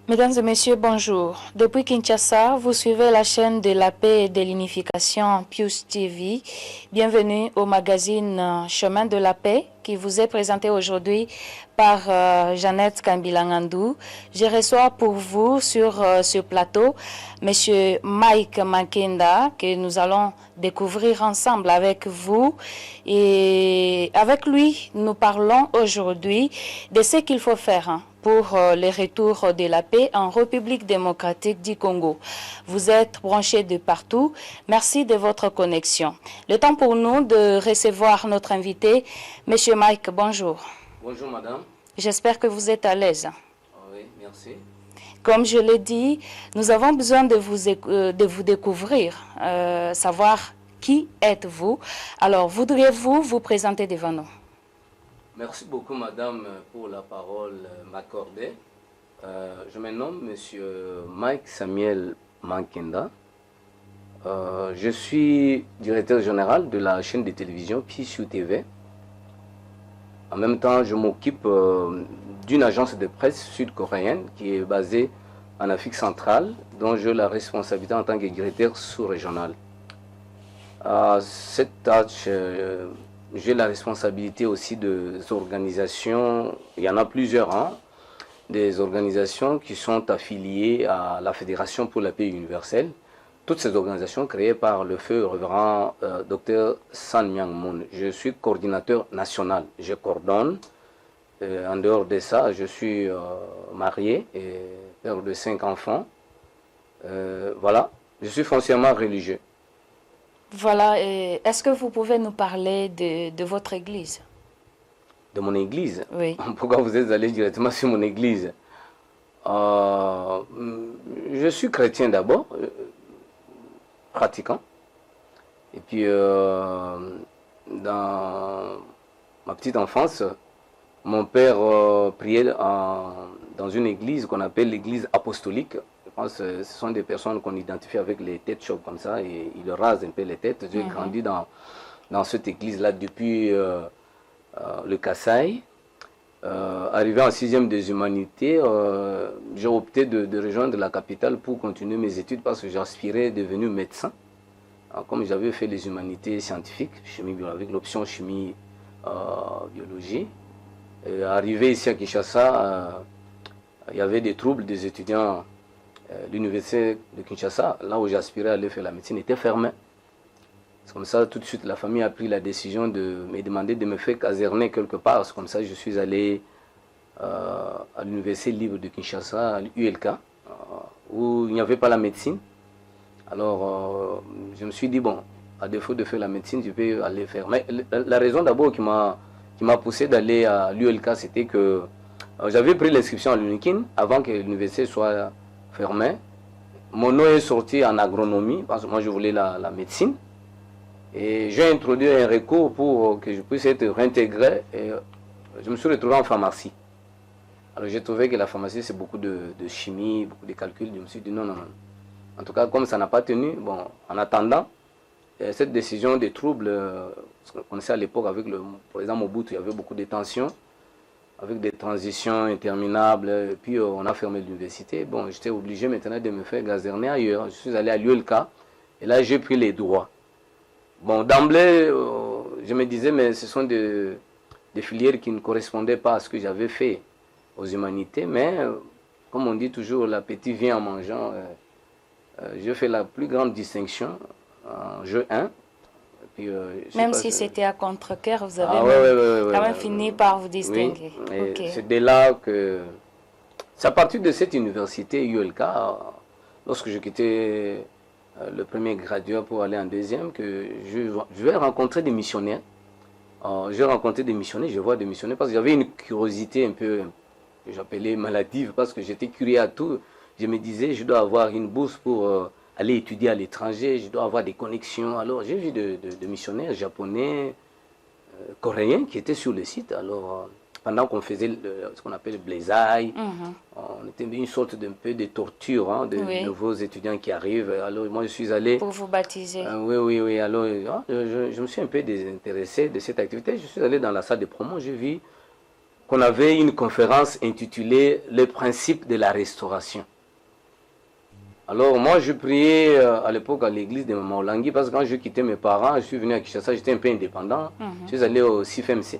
Mesdames et messieurs, bonjour. Depuis Kinshasa, vous suivez la chaîne de la paix et de l'unification Pius TV. Bienvenue au magazine Chemin de la paix qui vous est présenté aujourd'hui par Jeannette Kambilangandou. Je reçois pour vous sur ce plateau Monsieur Mike Mankenda que nous allons découvrir ensemble avec vous. Et avec lui, nous parlons aujourd'hui de ce qu'il faut faire pour le retour de la paix en République démocratique du Congo. Vous êtes branchés de partout. Merci de votre connexion. Le temps pour nous de recevoir notre invité. Monsieur Mike, bonjour. Bonjour madame. J'espère que vous êtes à l'aise. Oui, merci. Comme je l'ai dit, nous avons besoin de vous découvrir, savoir qui êtes-vous. Alors, voudriez-vous vous présenter devant nous? Merci beaucoup madame pour la parole m'accordée. Je me nomme monsieur Mike Samuel Mankenda. Je suis directeur général de la chaîne de télévision Pius TV. En même temps, je m'occupe d'une agence de presse sud-coréenne qui est basée en Afrique centrale, dont j'ai la responsabilité en tant que directeur sous-régional. Cette tâche, j'ai la responsabilité aussi des organisations, il y en a plusieurs, des organisations qui sont affiliées à la Fédération pour la paix universelle. Toutes ces organisations créées par le feu révérend Dr San Myang Moon. Je suis coordinateur national, je coordonne. En dehors de ça, je suis marié et père de 5 enfants. Voilà, je suis foncièrement religieux. Voilà, est-ce que vous pouvez nous parler de votre église? De mon église? Oui. Pourquoi vous êtes allé directement sur mon église? Je suis chrétien d'abord, pratiquant. Et puis, dans ma petite enfance, mon père priait dans une église qu'on appelle l'église apostolique. Je pense que ce sont des personnes qu'on identifie avec les têtes chauves comme ça et ils rasent un peu les têtes. J'ai grandi dans cette église-là depuis le Kasaï. Arrivé en 6e des humanités, j'ai opté de rejoindre la capitale pour continuer mes études parce que j'aspirais à devenir médecin. Alors, comme j'avais fait les humanités scientifiques, chimie avec l'option chimie biologie, arrivé ici à Kinshasa, il y avait des troubles des étudiants. L'université de Kinshasa, là où j'aspirais à aller faire la médecine, était fermée. C'est comme ça, tout de suite, la famille a pris la décision de me demander de me faire caserner quelque part. C'est comme ça que je suis allé à l'université libre de Kinshasa, à l'ULK, où il n'y avait pas la médecine. Alors, je me suis dit, bon, à défaut de faire la médecine, je vais aller faire. Mais la raison d'abord qui m'a poussé d'aller à l'ULK, c'était que j'avais pris l'inscription à l'UNIKIN avant que l'université soit fermée. Mon nom est sorti en agronomie, parce que moi je voulais la médecine. Et j'ai introduit un recours pour que je puisse être réintégré. Et je me suis retrouvé en pharmacie. Alors j'ai trouvé que la pharmacie, c'est beaucoup de chimie, beaucoup de calculs. Je me suis dit non. En tout cas, comme ça n'a pas tenu, bon, en attendant, cette décision des troubles, ce qu'on connaissait à l'époque avec le président Mobutu, il y avait beaucoup de tensions, avec des transitions interminables, et puis on a fermé l'université. Bon, j'étais obligé maintenant de me faire gazerner ailleurs. Je suis allé à l'ULK, et là j'ai pris les droits. Bon, d'emblée, je me disais, mais ce sont des filières qui ne correspondaient pas à ce que j'avais fait aux humanités, mais comme on dit toujours, l'appétit vient en mangeant. J'ai fait la plus grande distinction en jeu 1. Puis, même si c'était à contre-cœur, vous avez quand même fini par vous distinguer. Oui, okay. C'est dès là que... C'est à partir de cette université ULK, lorsque je quittais le premier graduat pour aller en deuxième, que je vais rencontrer des missionnaires. J'ai rencontré des missionnaires, je vois des missionnaires, parce que j'avais une curiosité un peu, que j'appelais maladive, parce que j'étais curieux à tout. Je me disais, je dois avoir une bourse pour aller étudier à l'étranger, je dois avoir des connexions. Alors j'ai vu de missionnaires japonais, coréens qui étaient sur le site. Alors pendant qu'on faisait ce qu'on appelle le blaisaille, on était une sorte d'un peu de torture de nouveaux étudiants qui arrivent. Alors moi je suis allé... Pour vous baptiser. Oui. Alors je me suis un peu désintéressé de cette activité. Je suis allé dans la salle de promo, j'ai vu qu'on avait une conférence intitulée « Les principes de la restauration ». Alors moi je priais à l'époque à l'église de Maman Olangui parce que quand je quittais mes parents, je suis venu à Kinshasa, j'étais un peu indépendant. Je suis allé au CIFMC.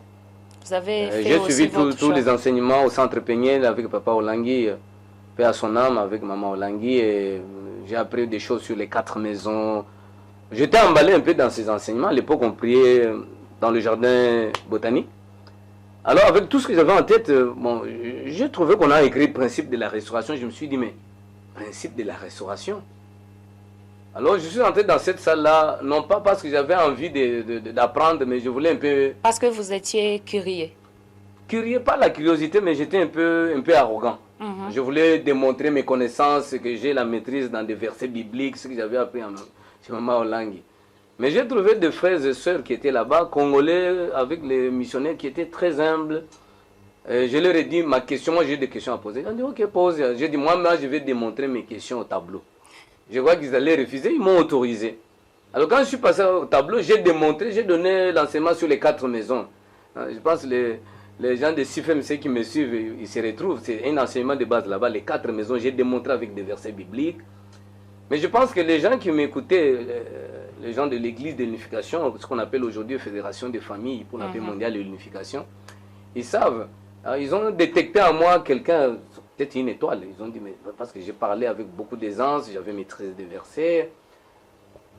Vous avez fait j'ai aussi suivi votre tous les enseignements au centre Péniel avec Papa Olangui, paix à son âme, avec Maman Olangui. Et j'ai appris des choses sur les 4 maisons. J'étais emballé un peu dans ces enseignements. À l'époque on priait dans le jardin botanique. Alors avec tout ce que j'avais en tête, bon, j'ai trouvé qu'on a écrit le principe de la restauration. Je me suis dit mais principe de la restauration. Alors je suis entré dans cette salle-là, non pas parce que j'avais envie d'apprendre, mais je voulais un peu... Parce que vous étiez curieux. Curieux, pas la curiosité, mais j'étais un peu arrogant. Je voulais démontrer mes connaissances, que j'ai la maîtrise dans des versets bibliques, ce que j'avais appris chez Maman Olangui. Mais j'ai trouvé des frères et sœurs qui étaient là-bas, congolais, avec les missionnaires qui étaient très humbles. Je leur ai dit ma question, moi j'ai des questions à poser. Ils ont dit ok, pose. J'ai dit moi je vais démontrer mes questions au tableau. Je vois qu'ils allaient refuser, ils m'ont autorisé. Alors quand je suis passé au tableau, j'ai démontré, j'ai donné l'enseignement sur les 4 maisons. Je pense que les gens de CIFMC qui me suivent, ils se retrouvent. C'est un enseignement de base là-bas, les 4 maisons, j'ai démontré avec des versets bibliques. Mais je pense que les gens qui m'écoutaient, les gens de l'église de l'unification, ce qu'on appelle aujourd'hui Fédération des familles pour la paix mondiale de l'unification, ils savent. Alors, ils ont détecté en moi quelqu'un, peut-être une étoile. Ils ont dit, mais parce que j'ai parlé avec beaucoup d'aisance, j'avais maîtrisé des versets.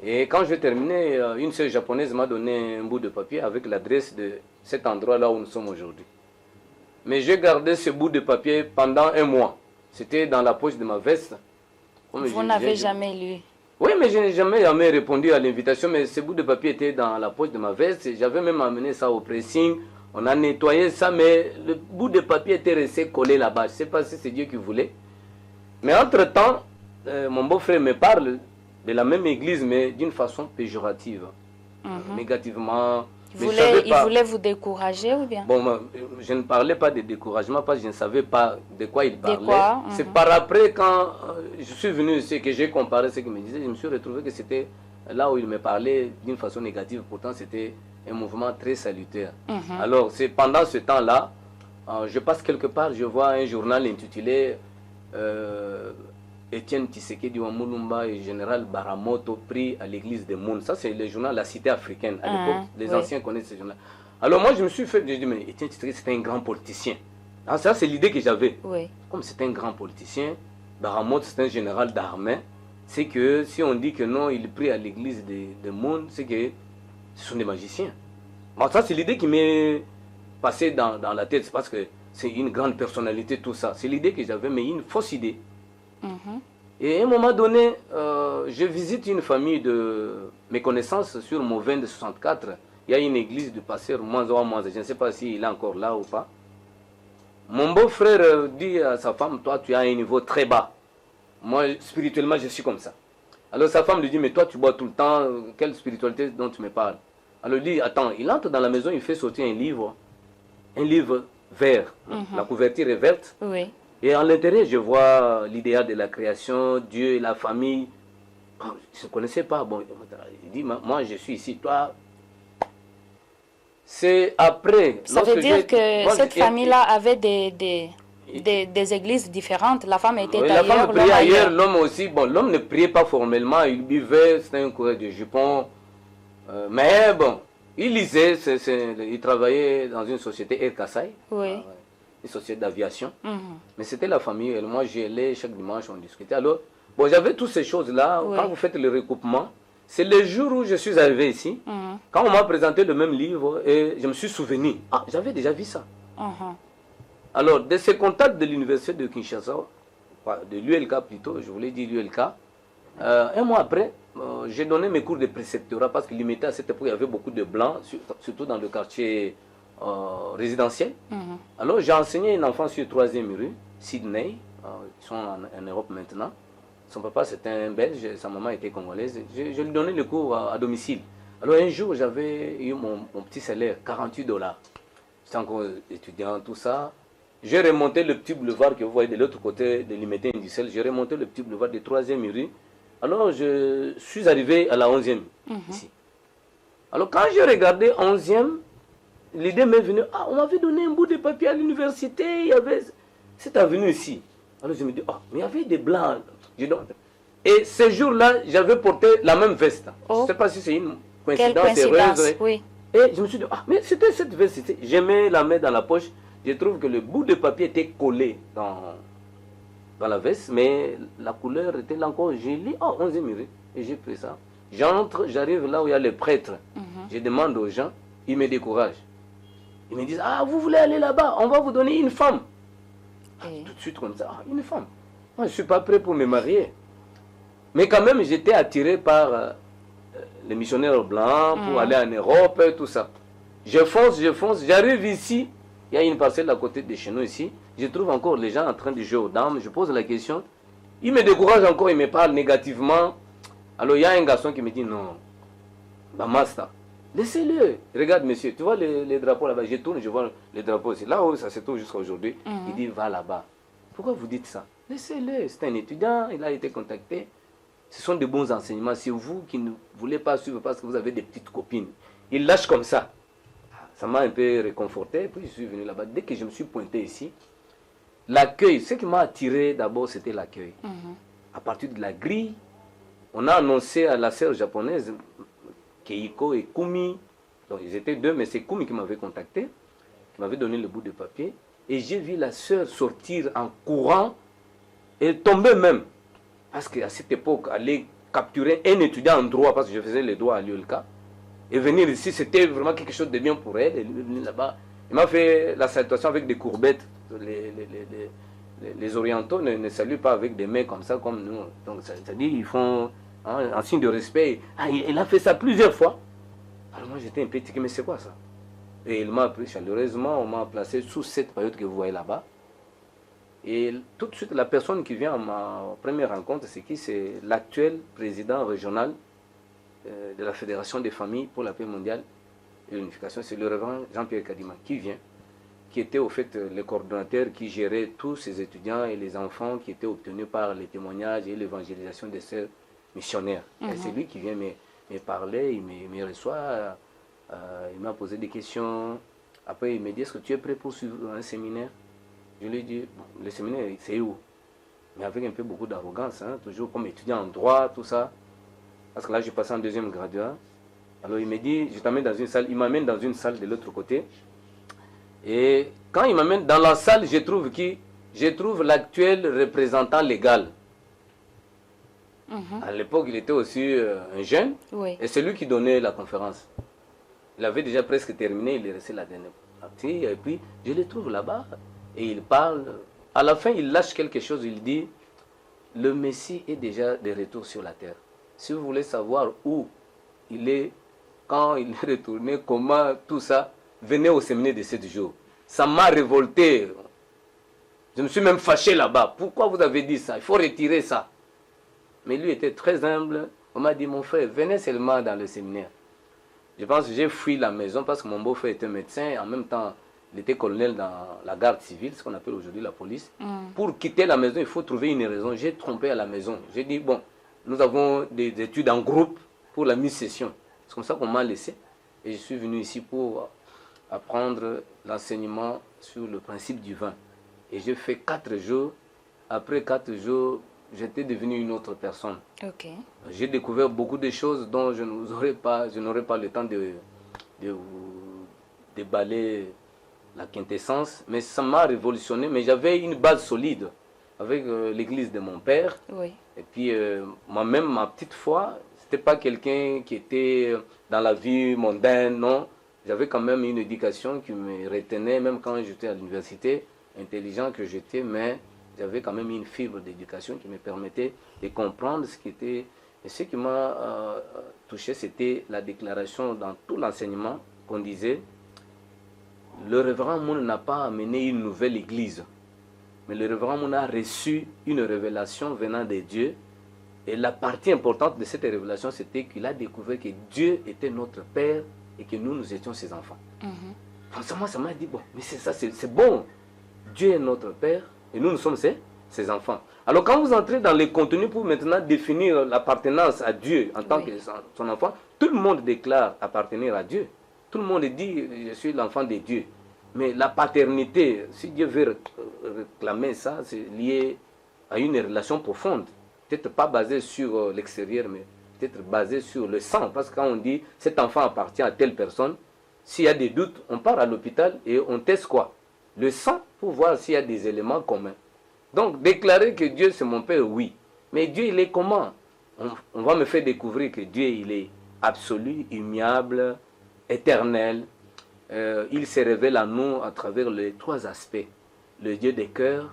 Et quand je terminais, une sœur japonaise m'a donné un bout de papier avec l'adresse de cet endroit-là où nous sommes aujourd'hui. Mais j'ai gardé ce bout de papier pendant 1 mois. C'était dans la poche de ma veste. Vous n'avez jamais lu? Oui, mais je n'ai jamais répondu à l'invitation, mais ce bout de papier était dans la poche de ma veste. J'avais même amené ça au pressing. On a nettoyé ça, mais le bout de papier était resté collé là-bas. Je ne sais pas si c'est Dieu qui voulait. Mais entre-temps, mon beau-frère me parle de la même église, mais d'une façon péjorative, négativement. Il voulait vous décourager ou bien? Bon, je ne parlais pas de découragement parce que je ne savais pas de quoi il parlait. C'est par après, quand je suis venu ici, que j'ai comparé ce qu'il me disait, je me suis retrouvé que c'était là où il me parlait d'une façon négative. Pourtant, c'était un mouvement très salutaire. Alors, c'est pendant ce temps-là, je passe quelque part, je vois un journal intitulé Étienne Tshisekedi Wamulumba et Général Baramoto pris à l'église de Moun. Ça, c'est le journal La Cité africaine. À l'époque, les anciens connaissent ce journal. Alors, moi, je me suis fait, je dis, mais Étienne Tshisekedi, c'est un grand politicien. Ah, ça, c'est l'idée que j'avais. Comme c'est un grand politicien, Baramoto, c'est un général d'armée. C'est que si on dit que non, il prie à l'église de Moun, c'est que ce sont des magiciens. Bon, ça, c'est l'idée qui m'est passée dans la tête. C'est parce que c'est une grande personnalité, tout ça. C'est l'idée que j'avais, mais une fausse idée. Et à un moment donné, je visite une famille de mes connaissances sur Mauvin de 64. Il y a une église de pasteur Mwanza, je ne sais pas s'il est encore là ou pas. Mon beau-frère dit à sa femme, toi tu as un niveau très bas. Moi, spirituellement, je suis comme ça. Alors sa femme lui dit, mais toi tu bois tout le temps, quelle spiritualité dont tu me parles? Alors il dit, attends, il entre dans la maison, il fait sortir un livre vert. La couverture est verte. Et à l'intérieur, je vois l'idéal de la création, Dieu et la famille. Je ne connaissais pas. Bon, il dit, moi je suis ici, toi. C'est après. Ça veut dire que cette famille-là avait des églises différentes. La femme était ailleurs. La femme priait ailleurs, l'homme aussi. Bon, l'homme ne priait pas formellement, il buvait, c'était un coureur de jupon. Mais bon, il lisait, il travaillait dans une société Air Kassai. Une société d'aviation. Mais c'était la famille. Et moi, j'y allais chaque dimanche, on discutait. Alors, bon, j'avais toutes ces choses-là. Quand vous faites le recoupement, c'est le jour où je suis arrivé ici. Quand on m'a présenté le même livre, et je me suis souvenu. Ah, j'avais déjà vu ça. Alors, de ces contacts de l'université de Kinshasa, de l'ULK plutôt, je voulais dire l'ULK, 1 mois après, j'ai donné mes cours de préceptorat parce que limité à cette époque, il y avait beaucoup de blancs, surtout dans le quartier résidentiel. Alors j'ai enseigné une enfant sur 3e rue, Sydney, ils sont en Europe maintenant. Son papa c'était un Belge, sa maman était congolaise. Je lui donnais le cours à domicile. Alors un jour j'avais eu mon petit salaire, $48. J'étais encore étudiant, tout ça. J'ai remonté le petit boulevard que vous voyez de l'autre côté de l'Imété Indicel. J'ai remonté le petit boulevard de 3e rue. Alors je suis arrivé à la 11e ici. Alors quand j'ai regardé 11e, l'idée m'est venue, ah, on m'avait donné un bout de papier à l'université, il y avait cette avenue ici. Alors je me dis, oh, mais il y avait des blancs. Et ce jour-là, j'avais porté la même veste. Je ne sais pas si c'est une coïncidence heureuse. Oui. Et je me suis dit, ah, mais c'était cette veste. Je mets la main dans la poche. Je trouve que le bout de papier était collé dans la veste, mais la couleur était là encore. J'ai lu, oh, 11e mur. Et j'ai pris ça. J'entre, j'arrive là où il y a les prêtres. Je demande aux gens, ils me découragent. Ils me disent, ah, vous voulez aller là-bas, on va vous donner une femme. Ah, tout de suite comme ça, ah, une femme. Moi, je ne suis pas prêt pour me marier. Mais quand même, j'étais attiré par les missionnaires blancs pour aller en Europe, tout ça. Je fonce, j'arrive ici. Il y a une parcelle à côté de chez nous ici. Je trouve encore les gens en train de jouer aux dames. Je pose la question. Ils me découragent encore, ils me parlent négativement. Alors il y a un garçon qui me dit non, Bamasta, laissez-le. Regarde monsieur, tu vois les drapeaux là-bas. Je tourne, je vois les drapeaux aussi. Là où ça se trouve jusqu'à aujourd'hui. Il dit va là-bas. Pourquoi vous dites ça? Laissez-le. C'est un étudiant, il a été contacté. Ce sont de bons enseignements. C'est vous qui ne voulez pas suivre parce que vous avez des petites copines. Il lâche comme ça. Ça m'a un peu réconforté. Puis je suis venu là-bas. Dès que je me suis pointé ici, l'accueil, ce qui m'a attiré d'abord, c'était l'accueil. À partir de la grille, on a annoncé à la sœur japonaise, Keiko et Kumi. Donc ils étaient deux, mais c'est Kumi qui m'avait contacté, qui m'avait donné le bout de papier. Et j'ai vu la sœur sortir en courant et tomber même. Parce qu'à cette époque, aller capturer un étudiant en droit, parce que je faisais les droits à l'ULK, et venir ici, c'était vraiment quelque chose de bien pour elle. Elle est venue là-bas. Il m'a fait la salutation avec des courbettes. Les orientaux ne saluent pas avec des mains comme ça, comme nous. Donc, c'est-à-dire ils font un signe de respect. Ah, il a fait ça plusieurs fois. Alors moi, j'étais un peu tiqué, mais c'est quoi ça? Et il m'a pris chaleureusement, on m'a placé sous cette période que vous voyez là-bas. Et tout de suite, la personne qui vient à ma première rencontre, c'est qui? C'est l'actuel président régional de la Fédération des familles pour la paix mondiale et l'unification. C'est le révérend Jean-Pierre Kadima qui vient, qui était au fait le coordonnateur qui gérait tous ces étudiants et les enfants qui étaient obtenus par les témoignages et l'évangélisation des sœurs missionnaires. Et c'est lui qui vient me parler, il me reçoit, il m'a posé des questions. Après, il me dit, est-ce que tu es prêt pour suivre un séminaire? Je lui ai dit, bon, le séminaire, c'est où? Mais avec un peu beaucoup d'arrogance, hein, toujours comme étudiant en droit, tout ça. Parce que là, je passais en deuxième graduat. Alors il me dit, je t'amène dans une salle. Il m'amène dans une salle de l'autre côté. Et quand il m'amène dans la salle, je trouve l'actuel représentant légal. À l'époque, il était aussi un jeune. Oui. Et c'est lui qui donnait la conférence. Il avait déjà presque terminé, il est resté la dernière partie. Et puis, je le trouve là-bas. Et il parle. À la fin, il lâche quelque chose. Il dit, le Messie est déjà de retour sur la terre. Si vous voulez savoir où il est, quand il est retourné, comment, tout ça, venez au séminaire de 7 jours. Ça m'a révolté. Je me suis même fâché là-bas. Pourquoi vous avez dit ça? Il faut retirer ça. Mais lui était très humble. On m'a dit, mon frère, venez seulement dans le séminaire. Je pense que j'ai fui la maison parce que mon beau-frère était médecin. En même temps, il était colonel dans la garde civile, ce qu'on appelle aujourd'hui la police. Pour quitter la maison, il faut trouver une raison. J'ai trompé à la maison. J'ai dit, bon, nous avons des études en groupe pour la mi-session. C'est comme ça qu'on m'a laissé. Et je suis venu ici pour apprendre l'enseignement sur le principe du vin. Et j'ai fait 4 jours. Après 4 jours, j'étais devenu une autre personne. Okay. J'ai découvert beaucoup de choses dont je n'aurais pas le temps de vous déballer la quintessence. Mais ça m'a révolutionné. Mais j'avais une base solide avec l'église de mon père. Oui. Et puis, moi-même, ma petite foi, c'était pas quelqu'un qui était dans la vie mondaine, non. J'avais quand même une éducation qui me retenait, même quand j'étais à l'université, intelligent que j'étais, mais j'avais quand même une fibre d'éducation qui me permettait de comprendre ce qui était. Et ce qui m'a touché, c'était la déclaration dans tout l'enseignement qu'on disait, le révérend Moune n'a pas amené une nouvelle église, mais le révérend Moune a reçu une révélation venant de Dieu. Et la partie importante de cette révélation, c'était qu'il a découvert que Dieu était notre Père et que nous étions ses enfants. Franchement, ça m'a dit, bon, mais c'est ça, c'est bon. Dieu est notre Père et nous sommes ses enfants. Alors quand vous entrez dans les contenus pour maintenant définir l'appartenance à Dieu en tant que son enfant, tout le monde déclare appartenir à Dieu. Tout le monde dit, je suis l'enfant de Dieu. Mais la paternité, si Dieu veut réclamer ça, c'est lié à une relation profonde. Peut-être pas basée sur l'extérieur, mais peut-être basée sur le sang. Parce que quand on dit cet enfant appartient à telle personne, s'il y a des doutes, on part à l'hôpital et on teste quoi? Le sang pour voir s'il y a des éléments communs. Donc déclarer que Dieu c'est mon Père, oui. Mais Dieu il est comment? On va me faire découvrir que Dieu il est absolu, immuable, éternel. Il se révèle à nous à travers les trois aspects. Le Dieu des cœurs,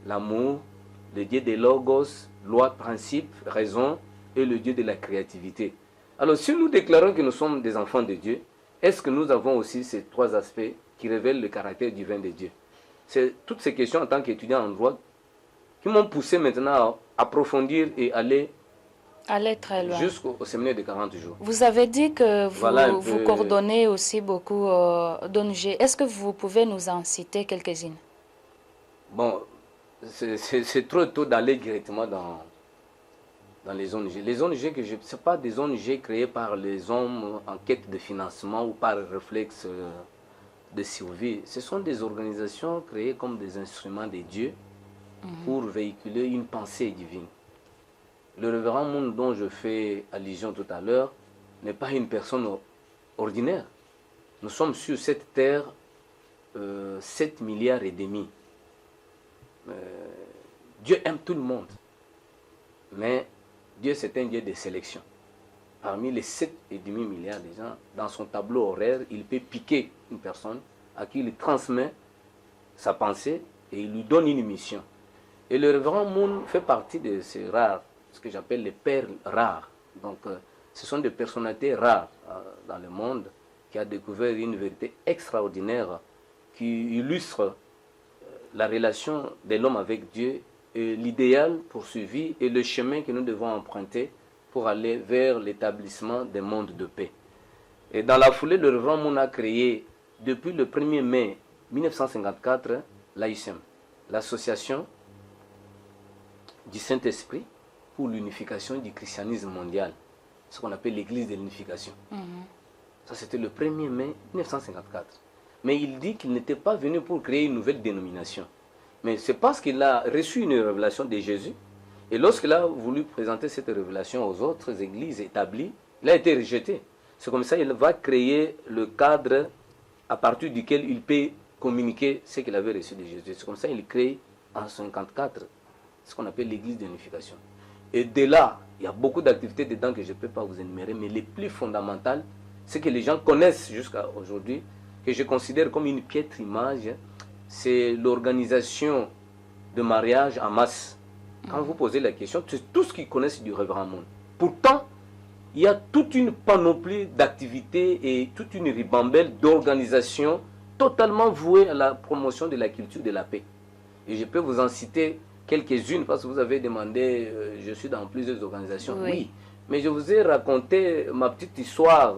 l'amour, le Dieu des logos, loi, principe, raison, et le Dieu de la créativité. Alors si nous déclarons que nous sommes des enfants de Dieu, est-ce que nous avons aussi ces trois aspects qui révèlent le caractère divin de Dieu? C'est toutes ces questions en tant qu'étudiant en droit qui m'ont poussé maintenant à approfondir et aller très loin. Jusqu'au séminaire de 40 jours. Vous avez dit que vous, voilà vous coordonnez aussi beaucoup d'ONG. Est-ce que vous pouvez nous en citer quelques-unes? Bon, c'est trop tôt d'aller directement dans les ONG. Les ONG, ce ne sont pas des ONG créées par les hommes en quête de financement ou par réflexe de survie. Ce sont des organisations créées comme des instruments de Dieu pour véhiculer une pensée divine. Le révérend Moon dont je fais allusion tout à l'heure n'est pas une personne ordinaire. Nous sommes sur cette terre 7 milliards et demi. Dieu aime tout le monde. Mais Dieu c'est un Dieu de sélection. Parmi les 7,5 milliards de gens, dans son tableau horaire, il peut piquer une personne à qui il transmet sa pensée et il lui donne une mission. Et le révérend Moon fait partie de ces rares, ce que j'appelle les perles rares. Donc, ce sont des personnalités rares dans le monde qui a découvert une vérité extraordinaire qui illustre la relation de l'homme avec Dieu et l'idéal poursuivi et le chemin que nous devons emprunter pour aller vers l'établissement des mondes de paix. Et dans la foulée, le révérend Moon a créé, depuis le 1er mai 1954, l'AICM, l'Association du Saint-Esprit pour l'unification du christianisme mondial, ce qu'on appelle l'Église de l'unification. Ça, c'était le 1er mai 1954. Mais il dit qu'il n'était pas venu pour créer une nouvelle dénomination. Mais c'est parce qu'il a reçu une révélation de Jésus. Et lorsqu'il a voulu présenter cette révélation aux autres églises établies, il a été rejeté. C'est comme ça qu'il va créer le cadre à partir duquel il peut communiquer ce qu'il avait reçu de Jésus. C'est comme ça qu'il crée en 1954 ce qu'on appelle l'Église de l'unification. Et de là, il y a beaucoup d'activités dedans que je ne peux pas vous énumérer, mais les plus fondamentales, ce que les gens connaissent jusqu'à aujourd'hui, que je considère comme une piètre image, c'est l'organisation de mariage en masse. Quand vous posez la question, c'est tout ce qu'ils connaissent du révérend Moon. Pourtant, il y a toute une panoplie d'activités et toute une ribambelle d'organisations totalement vouées à la promotion de la culture de la paix. Et je peux vous en citer quelques-unes parce que vous avez demandé, je suis dans plusieurs organisations. Oui, mais je vous ai raconté ma petite histoire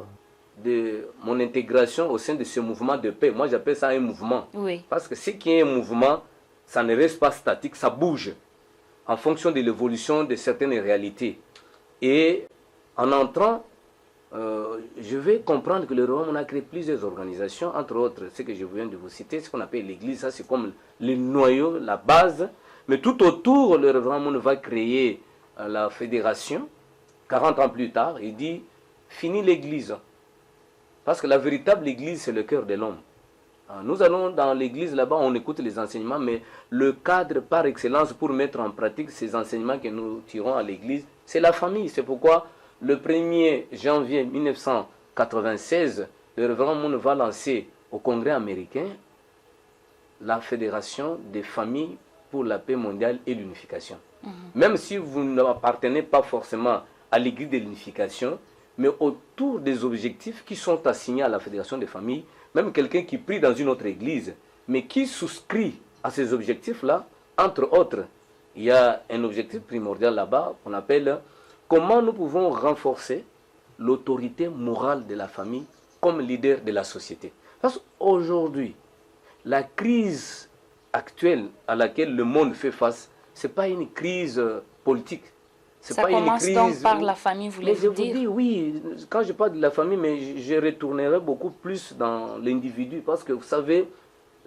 de mon intégration au sein de ce mouvement de paix. Moi, j'appelle ça un mouvement. Parce que ce qui est un mouvement, ça ne reste pas statique, ça bouge en fonction de l'évolution de certaines réalités. Et en entrant, je vais comprendre que le Rwanda a créé plusieurs organisations, entre autres, ce que je viens de vous citer, ce qu'on appelle l'Église, ça c'est comme le noyau, la base. Mais tout autour, le révérend Moon va créer la fédération. 40 ans plus tard, il dit, fini l'Église. Parce que la véritable Église, c'est le cœur de l'homme. Nous allons dans l'église là-bas, on écoute les enseignements, mais le cadre par excellence pour mettre en pratique ces enseignements que nous tirons à l'église, c'est la famille. C'est pourquoi le 1er janvier 1996, le révérend Moon va lancer au Congrès américain la Fédération des familles pour la paix mondiale et l'unification. Même si vous n'appartenez pas forcément à l'église de l'unification, mais autour des objectifs qui sont assignés à la Fédération des familles, même quelqu'un qui prie dans une autre église, mais qui souscrit à ces objectifs-là, entre autres, il y a un objectif primordial là-bas qu'on appelle comment nous pouvons renforcer l'autorité morale de la famille comme leader de la société. Parce qu'aujourd'hui, la crise actuelle à laquelle le monde fait face, ce n'est pas une crise politique, Ça commence donc par la famille, voulez-vous dire? Je vous dis, oui, quand je parle de la famille, mais je retournerai beaucoup plus dans l'individu, parce que vous savez,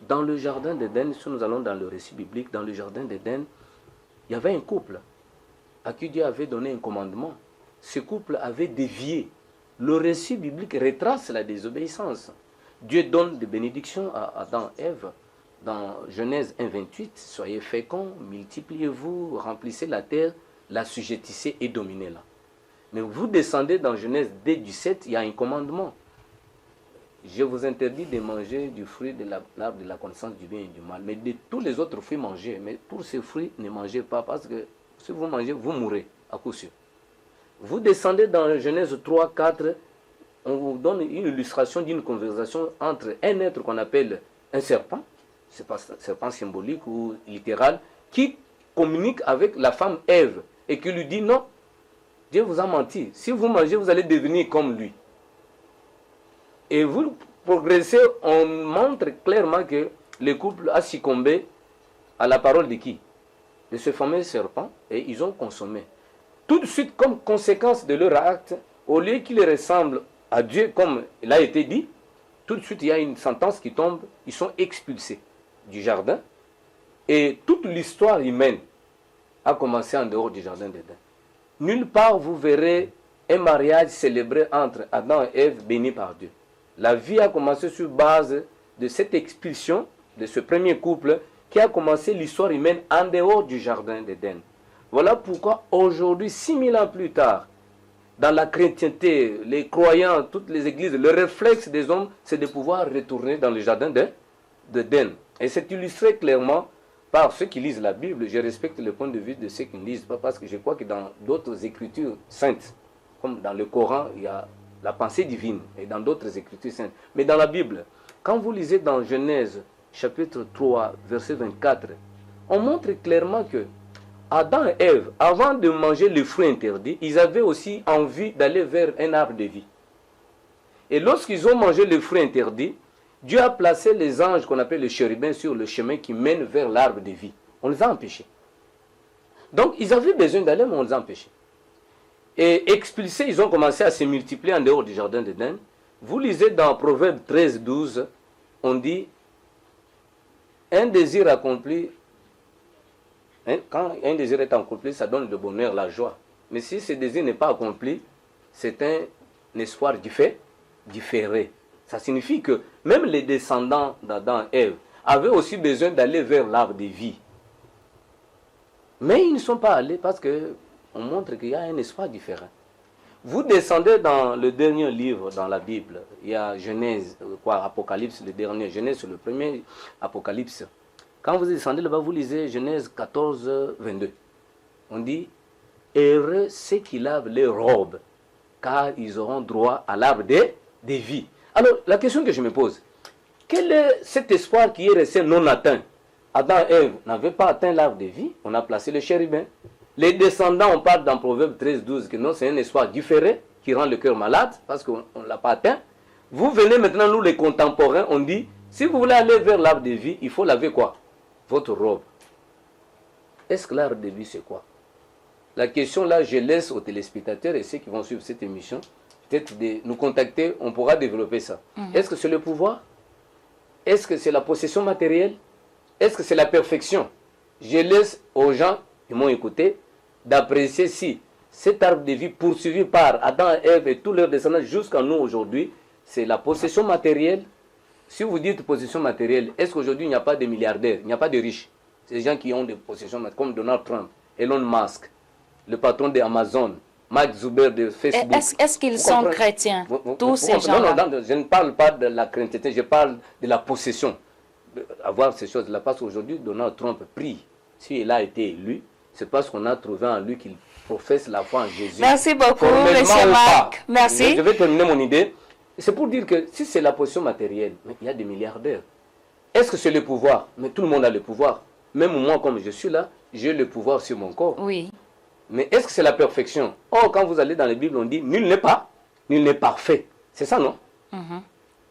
dans le jardin d'Éden, si nous allons dans le récit biblique, dans le jardin d'Éden, il y avait un couple à qui Dieu avait donné un commandement. Ce couple avait dévié. Le récit biblique retrace la désobéissance. Dieu donne des bénédictions à Adam et Ève. Dans Genèse 1,28, soyez féconds, multipliez-vous, remplissez la terre, la sujettissez et dominez-la. Mais vous descendez dans Genèse 2,17, il y a un commandement. Je vous interdis de manger du fruit de l'arbre de la connaissance du bien et du mal. Mais de tous les autres fruits, mangez. Mais pour ces fruits, ne mangez pas, parce que si vous mangez, vous mourrez à coup sûr. Vous descendez dans Genèse 3,4, on vous donne une illustration d'une conversation entre un être qu'on appelle un serpent, c'est pas un serpent symbolique ou littéral, qui communique avec la femme Ève et qui lui dit non, Dieu vous a menti. Si vous mangez, vous allez devenir comme lui. Et vous progressez, on montre clairement que le couple a succombé à la parole de qui? De ce fameux serpent, et ils ont consommé. Tout de suite, comme conséquence de leur acte, au lieu qu'ils ressemblent à Dieu, comme il a été dit, tout de suite, il y a une sentence qui tombe, ils sont expulsés du jardin, et toute l'histoire humaine a commencé en dehors du jardin d'Éden. Nulle part vous verrez un mariage célébré entre Adam et Ève bénis par Dieu. La vie a commencé sur base de cette expulsion de ce premier couple qui a commencé l'histoire humaine en dehors du jardin d'Éden. Voilà pourquoi aujourd'hui, 6000 ans plus tard, dans la chrétienté, les croyants, toutes les églises, le réflexe des hommes, c'est de pouvoir retourner dans le jardin d'Éden. Et c'est illustré clairement par ceux qui lisent la Bible. Je respecte le point de vue de ceux qui ne lisent pas, parce que je crois que dans d'autres écritures saintes, comme dans le Coran, il y a la pensée divine, et dans d'autres écritures saintes. Mais dans la Bible, quand vous lisez dans Genèse, chapitre 3, verset 24, on montre clairement que Adam et Ève, avant de manger le fruit interdit, ils avaient aussi envie d'aller vers un arbre de vie. Et lorsqu'ils ont mangé le fruit interdit, Dieu a placé les anges qu'on appelle les chérubins sur le chemin qui mène vers l'arbre de vie. On les a empêchés. Donc ils avaient besoin d'aller, mais on les a empêchés. Et expulsés, ils ont commencé à se multiplier en dehors du jardin d'Éden. Vous lisez dans Proverbe 13, 12, on dit un désir accompli. Quand un désir est accompli, ça donne le bonheur, la joie. Mais si ce désir n'est pas accompli, c'est un espoir différé. Ça signifie que même les descendants d'Adam et Ève avaient aussi besoin d'aller vers l'arbre de vie. Mais ils ne sont pas allés parce qu'on montre qu'il y a un espoir différent. Vous descendez dans le dernier livre dans la Bible, il y a Genèse, Apocalypse, le dernier, Genèse c'est le premier, Apocalypse. Quand vous descendez là-bas, vous lisez Genèse 14, 22. On dit, heureux ceux qui lavent les robes, car ils auront droit à l'arbre de vie. Alors, la question que je me pose, quel est cet espoir qui est resté non atteint? Adam et Ève n'avaient pas atteint l'arbre de vie, on a placé le chérubin. Les descendants, on parle dans Proverbe 13, 12, que non, c'est un espoir différé qui rend le cœur malade, parce qu'on ne l'a pas atteint. Vous venez maintenant, nous les contemporains, on dit, si vous voulez aller vers l'arbre de vie, il faut laver quoi? Votre robe. Est-ce que l'arbre de vie, c'est quoi? La question là, je laisse aux téléspectateurs et ceux qui vont suivre cette émission, peut-être de nous contacter, on pourra développer ça. Est-ce que c'est le pouvoir? Est-ce que c'est la possession matérielle? Est-ce que c'est la perfection? Je laisse aux gens qui m'ont écouté d'apprécier si cet arbre de vie poursuivi par Adam et Ève et tous leurs descendants jusqu'à nous aujourd'hui, c'est la possession matérielle. Si vous dites possession matérielle, est-ce qu'aujourd'hui il n'y a pas de milliardaires, il n'y a pas de riches? C'est des gens qui ont des possessions matérielles, comme Donald Trump, Elon Musk, le patron d'Amazon, Mark Zuckerberg de Facebook. Est-ce qu'ils sont chrétiens, tous ces gens-là? Non, je ne parle pas de la chrétienté, je parle de la possession. Avoir ces choses-là, parce qu'aujourd'hui, Donald Trump prie. S'il a été élu, c'est parce qu'on a trouvé en lui qu'il professe la foi en Jésus. Merci beaucoup, M. Marc. Merci. Je vais terminer mon idée. C'est pour dire que si c'est la possession matérielle, mais il y a des milliardaires. Est-ce que c'est le pouvoir? Mais tout le monde a le pouvoir. Même moi, comme je suis là, j'ai le pouvoir sur mon corps. Oui. Mais est-ce que c'est la perfection? Or, quand vous allez dans la Bible, on dit nul n'est parfait. C'est ça, non?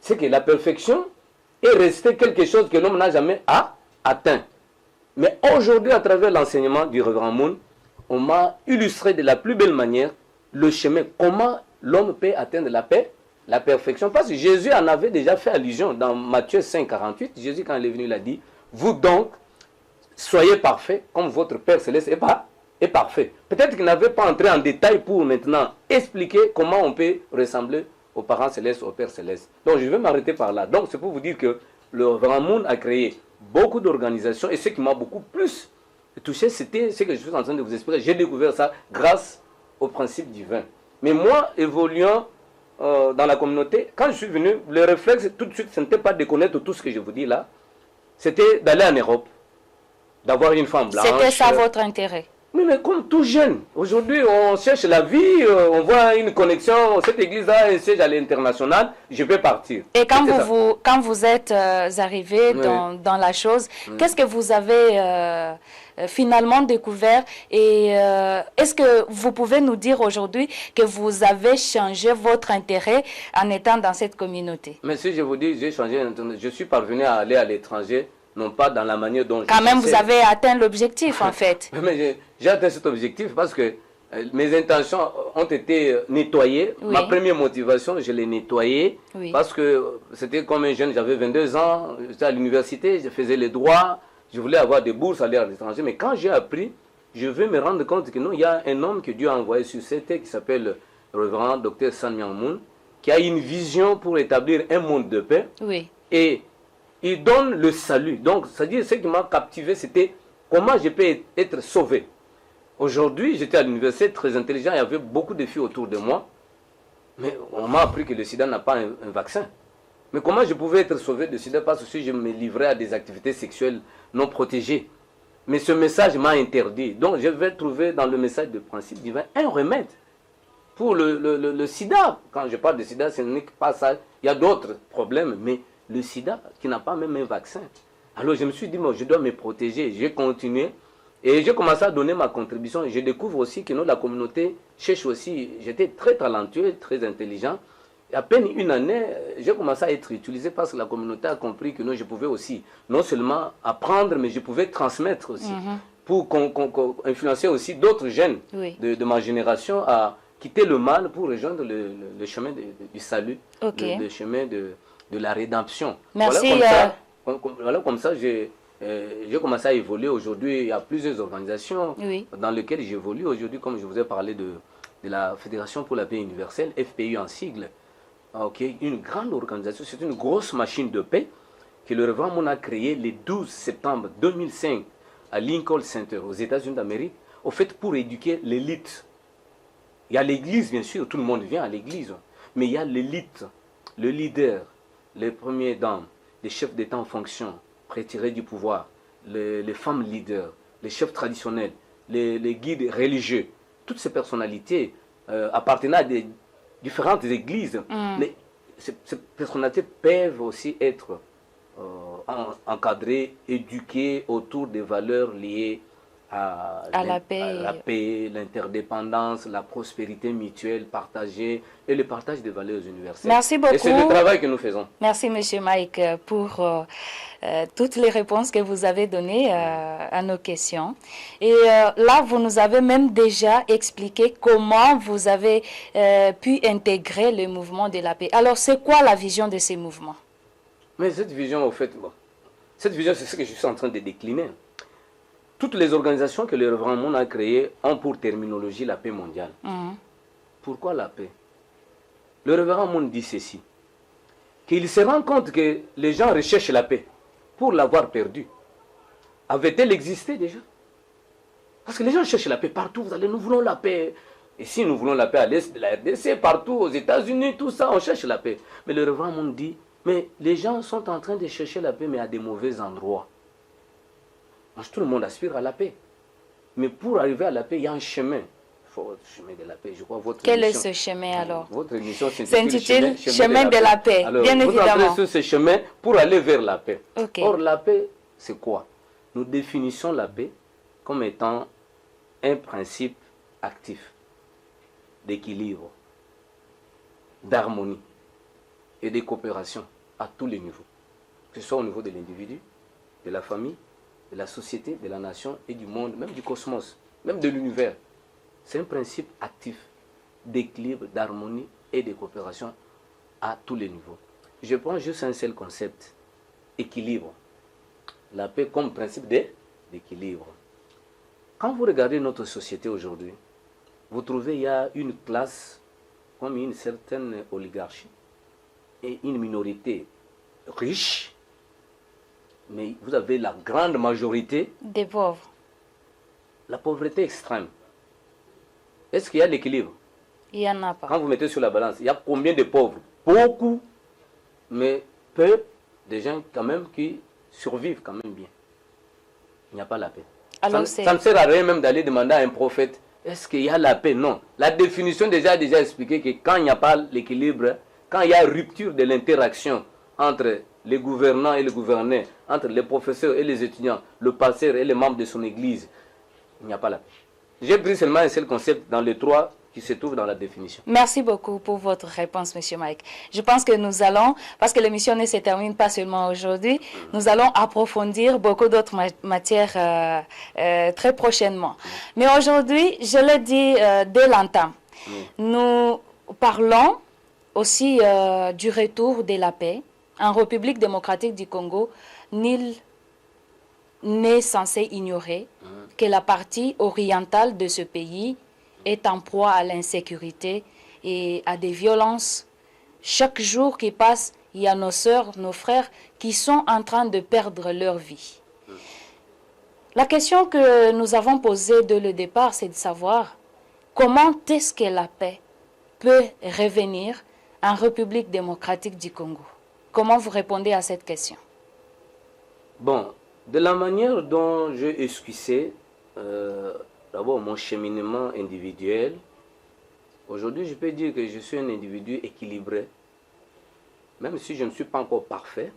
C'est que la perfection est restée quelque chose que l'homme n'a jamais atteint. Mais aujourd'hui, à travers l'enseignement du Révérend Moon, on m'a illustré de la plus belle manière le chemin, comment l'homme peut atteindre la paix, la perfection. Parce que Jésus en avait déjà fait allusion dans Matthieu 5, 48. Jésus, quand il est venu, il a dit, vous donc, soyez parfaits comme votre Père Céleste est parfait. Peut-être qu'il n'avait pas entré en détail pour maintenant expliquer comment on peut ressembler aux parents célestes, au Père Céleste. Donc je vais m'arrêter par là. Donc c'est pour vous dire que le Grand Monde a créé beaucoup d'organisations et ce qui m'a beaucoup plus touché, c'était ce que je suis en train de vous expliquer. J'ai découvert ça grâce au principe divin. Mais moi, évoluant dans la communauté, quand je suis venu, le réflexe tout de suite, ce n'était pas de connaître tout ce que je vous dis là, c'était d'aller en Europe, d'avoir une femme blanche. C'était ça votre intérêt? Mais comme tout jeune, aujourd'hui on cherche la vie, on voit une connexion, cette église-là, un siège à l'international, je vais partir. Et quand vous êtes arrivé dans la chose, qu'est-ce que vous avez finalement découvert? Et est-ce que vous pouvez nous dire aujourd'hui que vous avez changé votre intérêt en étant dans cette communauté? Mais si je vous dis, j'ai changé, je suis parvenu à aller à l'étranger, non pas dans la manière dont quand même, vous avez atteint l'objectif, en fait. Mais j'ai atteint cet objectif parce que mes intentions ont été nettoyées. Oui. Ma première motivation, je l'ai nettoyée parce que c'était comme un jeune, j'avais 22 ans, j'étais à l'université, je faisais les droits, je voulais avoir des bourses, aller à l'étranger. Mais quand j'ai appris, je veux me rendre compte que non, il y a un homme que Dieu a envoyé sur cette terre qui s'appelle le révérend Dr San Myung Moon, qui a une vision pour établir un monde de paix. Oui. Et il donne le salut. Donc, c'est-à-dire, ce qui m'a captivé, c'était comment je peux être sauvé. Aujourd'hui, j'étais à l'université, très intelligent, il y avait beaucoup de filles autour de moi. Mais on m'a appris que le sida n'a pas un vaccin. Mais comment je pouvais être sauvé de sida parce que si je me livrais à des activités sexuelles non protégées. Mais ce message m'a interdit. Donc, je vais trouver dans le message de principe divin un remède pour le sida. Quand je parle de sida, ce n'est pas ça. Il y a d'autres problèmes, mais le sida, qui n'a pas même un vaccin. Alors je me suis dit, moi, je dois me protéger. J'ai continué et j'ai commencé à donner ma contribution. Je découvre aussi que la communauté cherche aussi. J'étais très talentueux, très intelligent. Et à peine une année, j'ai commencé à être utilisé parce que la communauté a compris que je pouvais aussi non seulement apprendre, mais je pouvais transmettre aussi. Pour influencer aussi d'autres jeunes de ma génération à quitter le mal pour rejoindre le chemin du salut, le chemin de la rédemption. Merci. Voilà comme ça, j'ai commencé à évoluer. Aujourd'hui, il y a plusieurs organisations dans lesquelles j'évolue. Aujourd'hui, comme je vous ai parlé de la Fédération pour la paix universelle, FPU en sigle, une grande organisation, c'est une grosse machine de paix que le Révérend Moon a créée le 12 septembre 2005 à Lincoln Center, aux États-Unis d'Amérique, au fait pour éduquer l'élite. Il y a l'église, bien sûr, tout le monde vient à l'église, mais il y a l'élite, le leader, les premières dames, les chefs d'État en fonction, retirés du pouvoir, les femmes leaders, les chefs traditionnels, les guides religieux, toutes ces personnalités appartenant à des différentes églises. Mais ces personnalités peuvent aussi être encadrées, éduquées autour des valeurs liées à la paix, l'interdépendance, la prospérité mutuelle partagée et le partage des valeurs universelles. Merci beaucoup. Et c'est le travail que nous faisons. Merci, M. Mike, pour toutes les réponses que vous avez données à nos questions. Et là, vous nous avez même déjà expliqué comment vous avez pu intégrer le mouvement de la paix. Alors, c'est quoi la vision de ces mouvements? Mais cette vision, au fait, cette vision, c'est ce que je suis en train de décliner. Toutes les organisations que le Révérend Moon a créées ont pour terminologie la paix mondiale. Pourquoi la paix? Le Révérend Moon dit ceci, qu'il se rend compte que les gens recherchent la paix pour l'avoir perdue. Avait-elle existé déjà? Parce que les gens cherchent la paix partout. Vous allez, nous voulons la paix. Et si nous voulons la paix à l'est de la RDC, partout, aux États-Unis, tout ça, on cherche la paix. Mais le Révérend Moon dit, mais les gens sont en train de chercher la paix, mais à des mauvais endroits. Tout le monde aspire à la paix. Mais pour arriver à la paix, il y a un chemin. Il faut le chemin de la paix. Je crois votre Quel est ce chemin alors? Votre émission s'intitule Chemin de la paix. Alors, bien vous évidemment. entrez sur ce chemin pour aller vers la paix. Okay. Or, la paix, c'est quoi? Nous définissons la paix comme étant un principe actif d'équilibre, d'harmonie et de coopération à tous les niveaux. Que ce soit au niveau de l'individu, de la famille, de la société, de la nation et du monde, même du cosmos. même de l'univers. C'est un principe actif d'équilibre, d'harmonie et de coopération à tous les niveaux. Je prends juste un seul concept, équilibre. La paix comme principe d'équilibre. Quand vous regardez notre société aujourd'hui, vous trouvez qu'il y a une classe comme une certaine oligarchie et une minorité riche, mais vous avez la grande majorité des pauvres. La pauvreté extrême. Est-ce qu'il y a l'équilibre? Il n'y en a pas. Quand vous mettez sur la balance, il y a combien de pauvres? Beaucoup, mais peu de gens quand même qui survivent quand même bien. Il n'y a pas la paix. Alors ça ne sert à rien même d'aller demander à un prophète, est-ce qu'il y a la paix? Non. La définition déjà a déjà expliqué que quand il n'y a pas l'équilibre, quand il y a rupture de l'interaction entre les gouvernants et les gouvernés, entre les professeurs et les étudiants, le pasteur et les membres de son église, il n'y a pas la paix. J'ai pris seulement un seul concept dans les trois qui se trouvent dans la définition. Merci beaucoup pour votre réponse, M. Mike. Je pense que nous allons, parce que l'émission ne se termine pas seulement aujourd'hui, nous allons approfondir beaucoup d'autres matières très prochainement. Mais aujourd'hui, je l'ai dit dès l'entame, nous parlons aussi du retour de la paix. En République démocratique du Congo, nul n'est censé ignorer que la partie orientale de ce pays est en proie à l'insécurité et à des violences. Chaque jour qui passe, il y a nos sœurs, nos frères qui sont en train de perdre leur vie. La question que nous avons posée dès le départ, c'est de savoir comment est-ce que la paix peut revenir en République démocratique du Congo. Comment vous répondez à cette question? Bon, de la manière dont j'ai esquissé d'abord mon cheminement individuel, aujourd'hui je peux dire que je suis un individu équilibré, même si je ne suis pas encore parfait,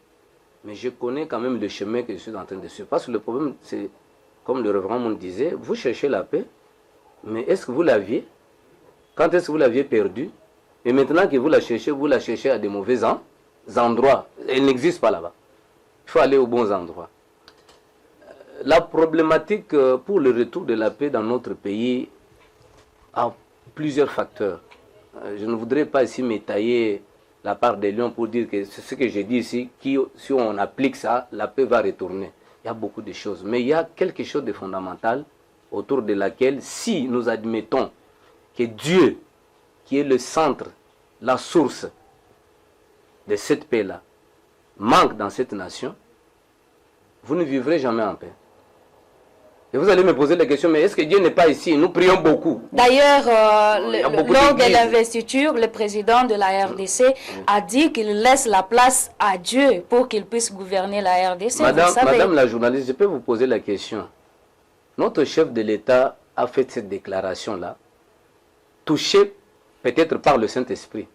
mais je connais quand même le chemin que je suis en train de suivre. Parce que le problème, c'est, comme le Révérend Monde disait, vous cherchez la paix, mais est-ce que vous l'aviez? Quand est-ce que vous l'aviez perdue? Et maintenant que vous la cherchez à des mauvais endroits. Elle n'existe pas là-bas. Il faut aller aux bons endroits. La problématique pour le retour de la paix dans notre pays a plusieurs facteurs. Je ne voudrais pas ici m'étailler la part des lions pour dire que c'est ce que j'ai dit ici, si on applique ça, la paix va retourner. Il y a beaucoup de choses. Mais il y a quelque chose de fondamental autour de laquelle, si nous admettons que Dieu, qui est le centre, la source de cette paix-là, manque dans cette nation, vous ne vivrez jamais en paix. Et vous allez me poser la question, mais est-ce que Dieu n'est pas ici? Nous prions beaucoup. D'ailleurs, lors de l'investiture, le président de la RDC a dit qu'il laisse la place à Dieu pour qu'il puisse gouverner la RDC. Madame la journaliste, je peux vous poser la question. Notre chef de l'État a fait cette déclaration-là, touché peut-être par le Saint-Esprit.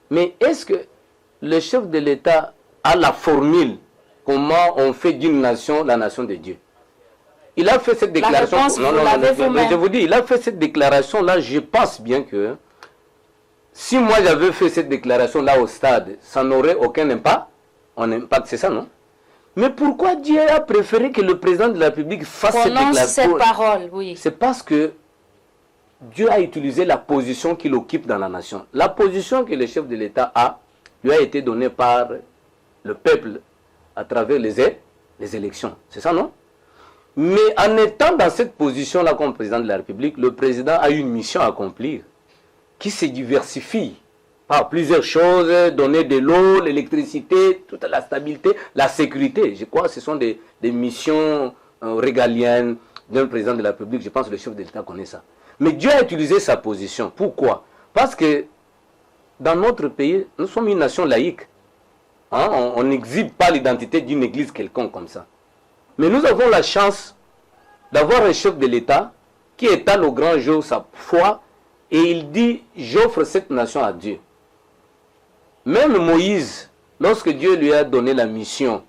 Mais est-ce que le chef de l'État a la formule comment on fait d'une nation la nation de Dieu? Il a fait cette déclaration. Je vous dis, il a fait cette déclaration-là. Je pense bien que si moi j'avais fait cette déclaration-là au stade, ça n'aurait aucun impact. C'est ça, non? Mais pourquoi Dieu a préféré que le président de la République fasse cette déclaration? Cette parole, oui. C'est parce que Dieu a utilisé la position qu'il occupe dans la nation. La position que le chef de l'État a lui a été donnée par le peuple à travers les élections. C'est ça, non? Mais en étant dans cette position-là comme président de la République, le président a une mission à accomplir qui se diversifie par plusieurs choses, donner de l'eau, l'électricité, toute la stabilité, la sécurité. Je crois que ce sont des missions régaliennes d'un président de la République. Je pense que le chef de l'État connaît ça. Mais Dieu a utilisé sa position. Pourquoi? Parce que dans notre pays, nous sommes une nation laïque. Hein? On n'exhibe pas l'identité d'une église quelconque comme ça. Mais nous avons la chance d'avoir un chef de l'État qui étale au grand jour sa foi et il dit « J'offre cette nation à Dieu ». Même Moïse, lorsque Dieu lui a donné la mission,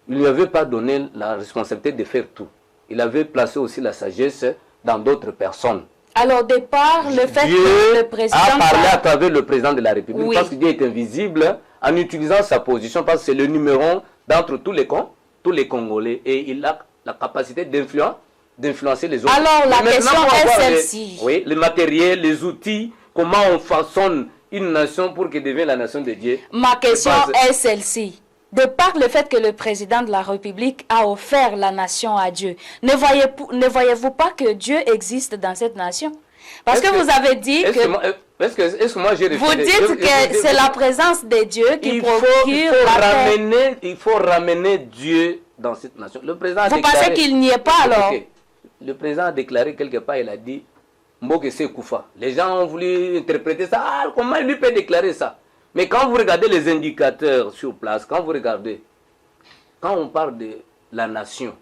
il ne lui avait pas donné la responsabilité de faire tout. Il avait placé aussi la sagesse dans d'autres personnes. Alors, au départ, le fait que le président a parlé à travers le président de la République, oui, parce que Dieu est invisible, en utilisant sa position, parce que c'est le numéro 1 d'entre tous les Congolais, et il a la capacité d'influencer les autres. Alors la Mais question maintenant, est voir celle-ci. oui, le matériel, les outils, comment on façonne une nation pour qu'elle devienne la nation de Dieu. Ma question est celle-ci. De par le fait que le président de la République a offert la nation à Dieu, ne voyez-vous pas que Dieu existe dans cette nation? Parce que vous avez dit que... Est-ce que moi j'ai Vous dites que c'est la présence de Dieu qui procure la paix. Il faut ramener Dieu dans cette nation. Le président a Vous déclaré, pensez qu'il n'y est pas alors? Le président a déclaré quelque part, il a dit Mboke se Koufa. Les gens ont voulu interpréter ça. Ah, comment il lui peut déclarer ça? Mais quand vous regardez les indicateurs sur place, quand on parle de la nation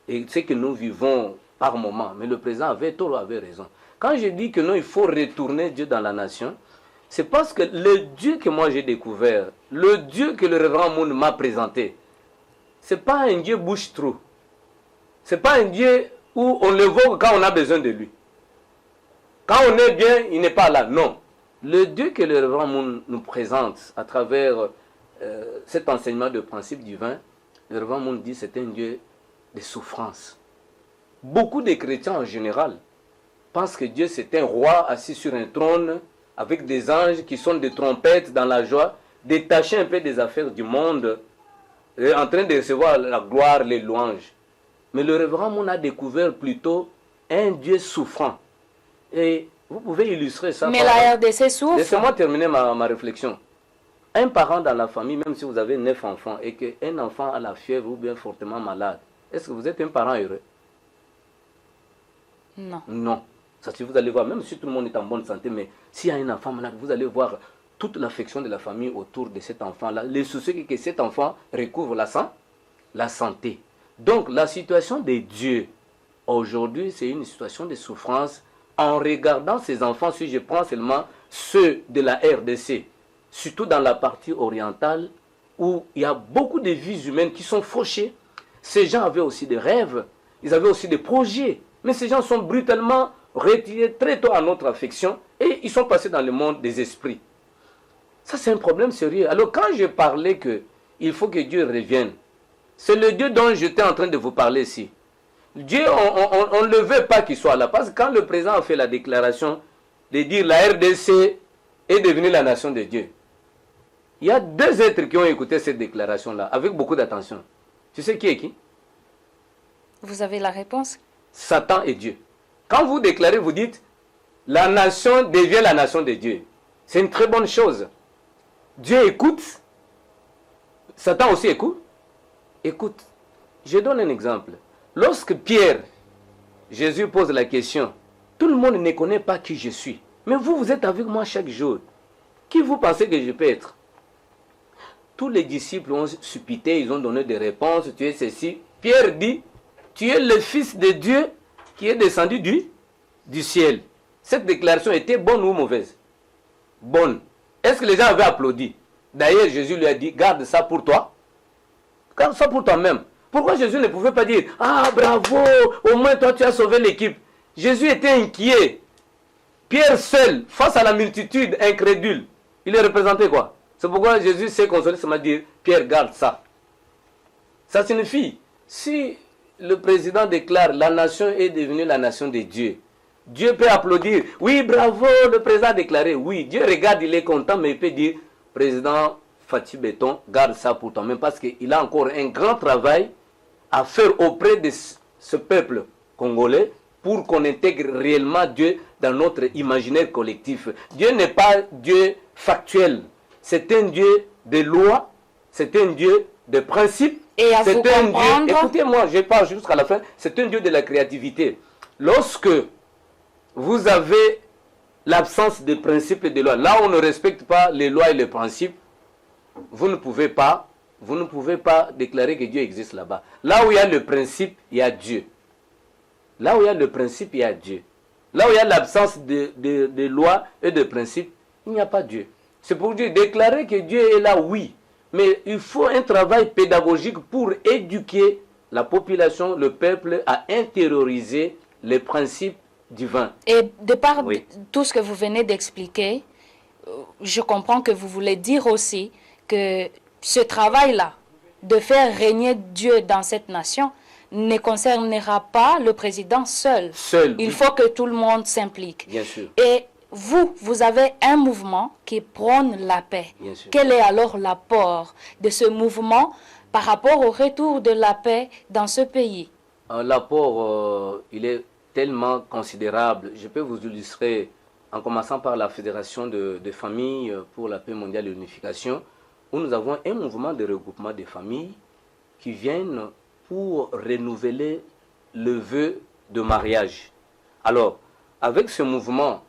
et ce que nous vivons par moment, mais le président avait raison. Quand je dis que non, il faut retourner Dieu dans la nation, c'est parce que le Dieu que moi j'ai découvert, le Dieu que le révérend Moun m'a présenté, c'est pas un Dieu bouche-trou. C'est pas un Dieu où on l'évoque quand on a besoin de lui. Quand on est bien, il n'est pas là. Non. Le Dieu que le révérend Moun nous présente à travers cet enseignement de principe divin, le révérend Moun dit que c'est un Dieu de souffrance. Beaucoup de chrétiens en général pensent que Dieu c'est un roi assis sur un trône avec des anges qui sont des trompettes dans la joie, détachés un peu des affaires du monde, en train de recevoir la gloire, les louanges. Mais le révérend Moun a découvert plutôt un Dieu souffrant. Et vous pouvez illustrer ça. Mais la RDC souffre. Laissez-moi terminer ma réflexion. Un parent dans la famille, même si vous avez 9 enfants, et qu'un enfant a la fièvre ou bien fortement malade, est-ce que vous êtes un parent heureux? Non. Non. Ça, si vous allez voir, même si tout le monde est en bonne santé, mais s'il y a un enfant malade, vous allez voir toute l'affection de la famille autour de cet enfant-là, les soucis que cet enfant recouvre la santé. Donc, la situation de Dieu, aujourd'hui, c'est une situation de souffrance. En regardant ces enfants, si je prends seulement ceux de la RDC, surtout dans la partie orientale, où il y a beaucoup de vies humaines qui sont fauchées, ces gens avaient aussi des rêves, ils avaient aussi des projets, mais ces gens sont brutalement retirés très tôt à notre affection et ils sont passés dans le monde des esprits. Ça, c'est un problème sérieux. Alors, quand je parlais qu'il faut que Dieu revienne, c'est le Dieu dont j'étais en train de vous parler ici. Dieu, on ne le veut pas qu'il soit là. Parce que quand le président a fait la déclaration de dire la RDC est devenue la nation de Dieu, il y a 2 êtres qui ont écouté cette déclaration-là avec beaucoup d'attention. Tu sais qui est qui? Vous avez la réponse? Satan et Dieu. Quand vous déclarez, vous dites la nation devient la nation de Dieu. C'est une très bonne chose. Dieu écoute. Satan aussi écoute. Écoute. Je donne un exemple. Lorsque Pierre, Jésus pose la question, tout le monde ne connaît pas qui je suis. Mais vous, vous êtes avec moi chaque jour. Qui vous pensez que je peux être? Tous les disciples ont suppité, ils ont donné des réponses. Tu es ceci. Pierre dit, tu es le Fils de Dieu qui est descendu du ciel. Cette déclaration était bonne ou mauvaise? Bonne. Est-ce que les gens avaient applaudi? D'ailleurs, Jésus lui a dit, garde ça pour toi. Garde ça pour toi-même. Pourquoi Jésus ne pouvait pas dire, ah bravo, au moins toi tu as sauvé l'équipe? Jésus était inquiet. Pierre seul, face à la multitude incrédule, il est représenté quoi? C'est pourquoi Jésus s'est consolé, ça m'a dit, Pierre garde ça. Ça signifie, si le président déclare, la nation est devenue la nation de Dieu, Dieu peut applaudir, oui bravo, le président a déclaré, oui, Dieu regarde, il est content, mais il peut dire, président Fatih Béton, garde ça pour toi-même, parce qu'il a encore un grand travail à faire auprès de ce peuple congolais pour qu'on intègre réellement Dieu dans notre imaginaire collectif. Dieu n'est pas Dieu factuel, c'est un Dieu de loi, c'est un Dieu de principe, c'est un Dieu, écoutez-moi, je parle jusqu'à la fin, c'est un Dieu de la créativité. Lorsque vous avez l'absence de principes et de lois, là où on ne respecte pas les lois et les principes, vous ne pouvez pas déclarer que Dieu existe là-bas. Là où il y a le principe, il y a Dieu. Là où il y a le principe, il y a Dieu. Là où il y a l'absence de loi et de principe, il n'y a pas Dieu. C'est pour dire, déclarer que Dieu est là, oui. Mais il faut un travail pédagogique pour éduquer la population, le peuple, à intérioriser les principes divins. Et de par tout ce que vous venez d'expliquer, je comprends que vous voulez dire aussi que ce travail-là, de faire régner Dieu dans cette nation, ne concernera pas le président seul. Il faut que tout le monde s'implique. Bien sûr. Et vous avez un mouvement qui prône la paix. Bien sûr. Quel est alors l'apport de ce mouvement par rapport au retour de la paix dans ce pays? L'apport, il est tellement considérable. Je peux vous illustrer en commençant par la Fédération de familles pour la paix mondiale et l'unification, où nous avons un mouvement de regroupement des familles qui viennent pour renouveler le vœu de mariage. Alors, avec ce mouvement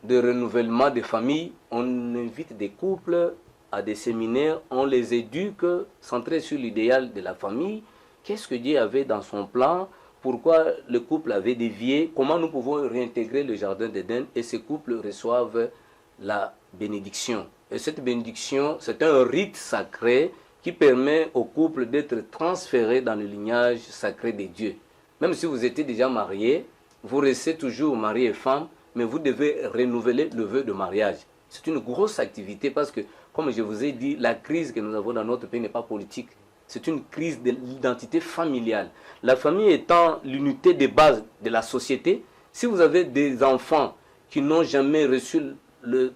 de renouvellement des familles, on invite des couples à des séminaires, on les éduque, centrés sur l'idéal de la famille. Qu'est-ce que Dieu avait dans son plan? Pourquoi le couple avait dévié? Comment nous pouvons réintégrer le jardin d'Éden? Et ces couples reçoivent la bénédiction. Et cette bénédiction, c'est un rite sacré qui permet au couple d'être transféré dans le lignage sacré de Dieu. Même si vous étiez déjà marié, vous restez toujours mari et femme, mais vous devez renouveler le vœu de mariage. C'est une grosse activité parce que, comme je vous ai dit, la crise que nous avons dans notre pays n'est pas politique. C'est une crise de l'identité familiale. La famille étant l'unité de base de la société, si vous avez des enfants qui n'ont jamais reçu le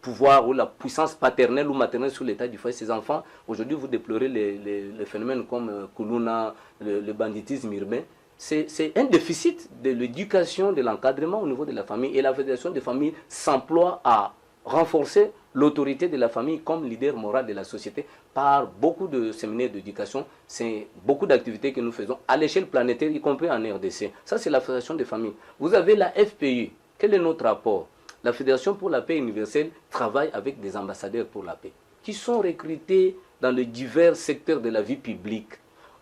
pouvoir ou la puissance paternelle ou maternelle sur l'état du foyer, ces enfants, aujourd'hui vous déplorez les phénomènes comme Koulouna, le banditisme urbain. C'est un déficit de l'éducation, de l'encadrement au niveau de la famille. Et la Fédération des familles s'emploie à renforcer l'autorité de la famille comme leader moral de la société par beaucoup de séminaires d'éducation. C'est beaucoup d'activités que nous faisons à l'échelle planétaire, y compris en RDC. Ça, c'est la Fédération des familles. Vous avez la FPU. Quel est notre rapport? La Fédération pour la paix universelle travaille avec des ambassadeurs pour la paix qui sont recrutés dans les divers secteurs de la vie publique.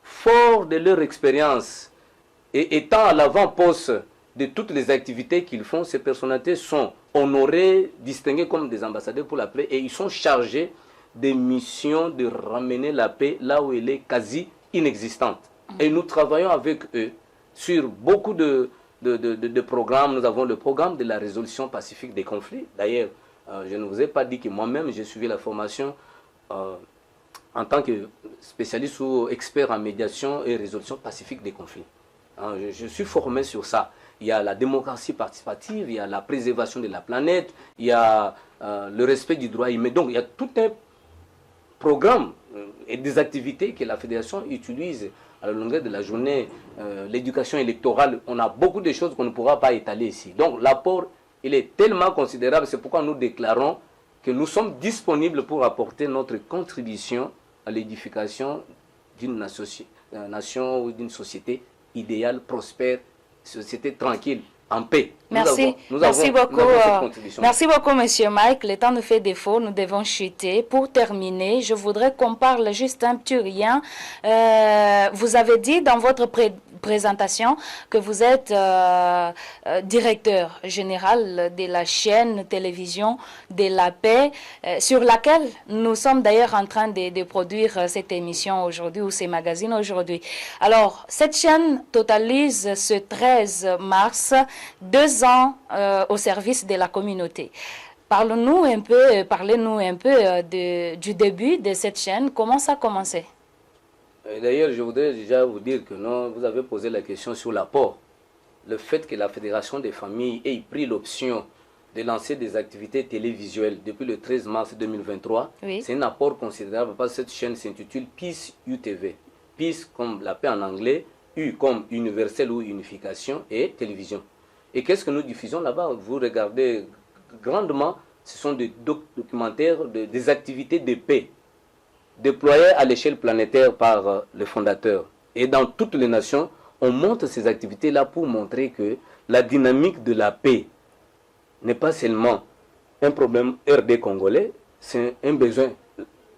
Fort de leur expérience et étant à l'avant-poste de toutes les activités qu'ils font, ces personnalités sont honorées, distinguées comme des ambassadeurs pour la paix et ils sont chargés des missions de ramener la paix là où elle est quasi inexistante. Et nous travaillons avec eux sur beaucoup de programmes. Nous avons le programme de la résolution pacifique des conflits. D'ailleurs, je ne vous ai pas dit que moi-même j'ai suivi la formation en tant que spécialiste ou expert en médiation et résolution pacifique des conflits. Je suis formé sur ça. Il y a la démocratie participative, il y a la préservation de la planète, il y a le respect du droit humain. Donc il y a tout un programme et des activités que la Fédération utilise à la longueur de la journée. L'éducation électorale, on a beaucoup de choses qu'on ne pourra pas étaler ici. Donc l'apport, il est tellement considérable, c'est pourquoi nous déclarons que nous sommes disponibles pour apporter notre contribution à l'édification d'une nation ou d'une société idéale, prospère, société tranquille, en paix. Merci, merci beaucoup. Merci beaucoup, Monsieur Mike. Le temps nous fait défaut, nous devons chuter. Pour terminer, je voudrais qu'on parle juste un petit rien. Vous avez dit dans votre présentation que vous êtes directeur général de la chaîne télévision de la paix, sur laquelle nous sommes d'ailleurs en train de produire cette émission aujourd'hui ou ces magazines aujourd'hui. Alors, cette chaîne totalise ce 13 mars 2 ans au service de la communauté. Parlez-nous un peu du début de cette chaîne. Comment ça a commencé? D'ailleurs, je voudrais déjà vous dire que non, vous avez posé la question sur l'apport. Le fait que la Fédération des familles ait pris l'option de lancer des activités télévisuelles depuis le 13 mars 2023, oui, c'est un apport considérable parce que cette chaîne s'intitule Peace UTV. Peace comme la paix en anglais, U comme universel ou unification et télévision. Et qu'est-ce que nous diffusons là-bas? Vous regardez grandement, ce sont des documentaires, des activités de paix déployées à l'échelle planétaire par le fondateur. Et dans toutes les nations, on monte ces activités-là pour montrer que la dynamique de la paix n'est pas seulement un problème RD congolais, c'est un besoin